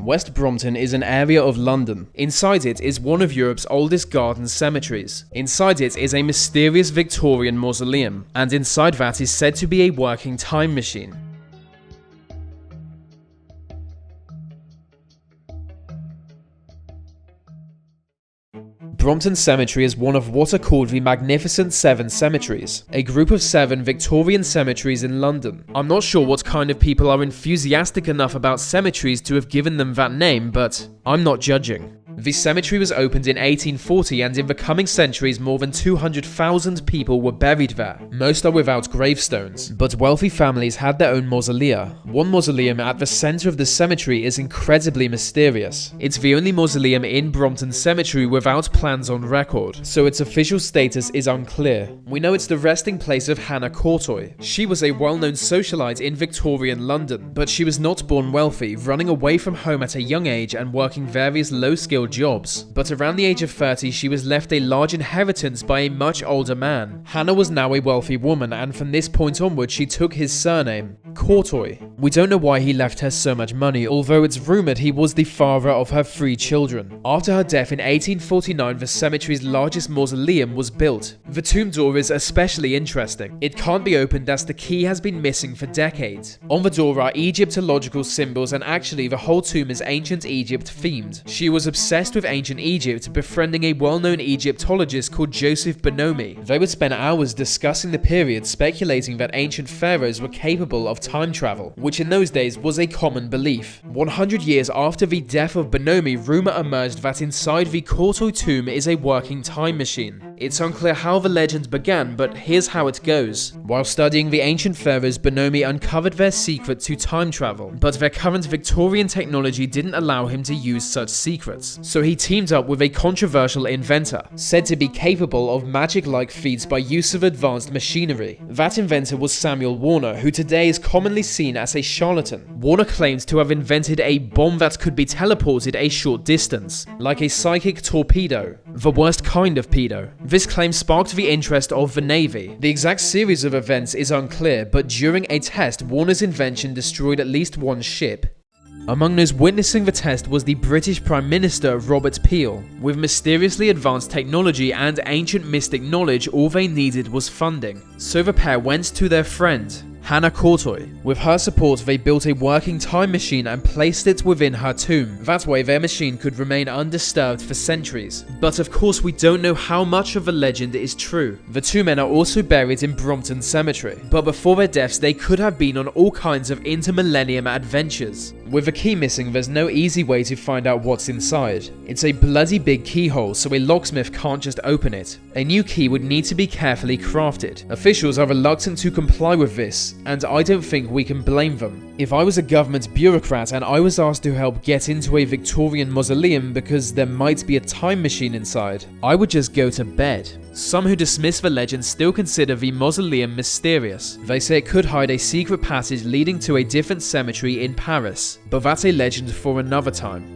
West Brompton is an area of London. Inside it is one of Europe's oldest garden cemeteries. Inside it is a mysterious Victorian mausoleum, and inside that is said to be a working time machine. Brompton Cemetery is one of what are called the Magnificent Seven Cemeteries, a group of 7 Victorian cemeteries in London. I'm not sure what kind of people are enthusiastic enough about cemeteries to have given them that name, but I'm not judging. The cemetery was opened in 1840, and in the coming centuries more than 200,000 people were buried there. Most are without gravestones, but wealthy families had their own mausolea. One mausoleum at the center of the cemetery is incredibly mysterious. It's the only mausoleum in Brompton Cemetery without plans on record, so its official status is unclear. We know it's the resting place of Hannah Courtoy. She was a well-known socialite in Victorian London, but she was not born wealthy, running away from home at a young age and working various low-skilled jobs. But around the age of 30, she was left a large inheritance by a much older man. Hannah was now a wealthy woman, and from this point onward, she took his surname, Courtoy. We don't know why he left her so much money, although it's rumoured he was the father of her 3 children. After her death in 1849, the cemetery's largest mausoleum was built. The tomb door is especially interesting. It can't be opened as the key has been missing for decades. On the door are Egyptological symbols, and actually the whole tomb is ancient Egypt themed. She was obsessed with ancient Egypt, befriending a well-known Egyptologist called Joseph Bonomi. They would spend hours discussing the period, speculating that ancient pharaohs were capable of time travel, which in those days was a common belief. 100 years after the death of Bonomi, rumor emerged that inside the Courtoy tomb is a working time machine. It's unclear how the legend began, but here's how it goes. While studying the ancient pharaohs, Bonomi uncovered their secret to time travel, but their current Victorian technology didn't allow him to use such secrets. So he teamed up with a controversial inventor, said to be capable of magic-like feats by use of advanced machinery. That inventor was Samuel Warner, who today is commonly seen as a charlatan. Warner claims to have invented a bomb that could be teleported a short distance, like a psychic torpedo, the worst kind of pedo. This claim sparked the interest of the Navy. The exact series of events is unclear, but during a test, Warner's invention destroyed at least one ship. Among those witnessing the test was the British Prime Minister Robert Peel. With mysteriously advanced technology and ancient mystic knowledge, all they needed was funding. So the pair went to their friend, Hannah Courtoy. With her support, they built a working time machine and placed it within her tomb. That way their machine could remain undisturbed for centuries. But of course we don't know how much of the legend is true. The 2 men are also buried in Brompton Cemetery, but before their deaths they could have been on all kinds of intermillennium adventures. With the key missing, there's no easy way to find out what's inside. It's a bloody big keyhole, so a locksmith can't just open it. A new key would need to be carefully crafted. Officials are reluctant to comply with this, and I don't think we can blame them. If I was a government bureaucrat and I was asked to help get into a Victorian mausoleum because there might be a time machine inside, I would just go to bed. Some who dismiss the legend still consider the mausoleum mysterious. They say it could hide a secret passage leading to a different cemetery in Paris, but that's a legend for another time.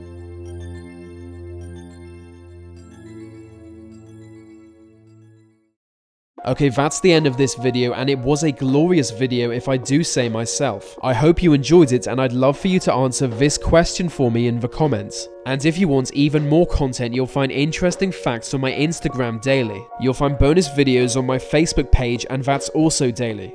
Okay, that's the end of this video, and it was a glorious video if I do say myself. I hope you enjoyed it, and I'd love for you to answer this question for me in the comments. And if you want even more content, you'll find interesting facts on my Instagram daily. You'll find bonus videos on my Facebook page, and that's also daily.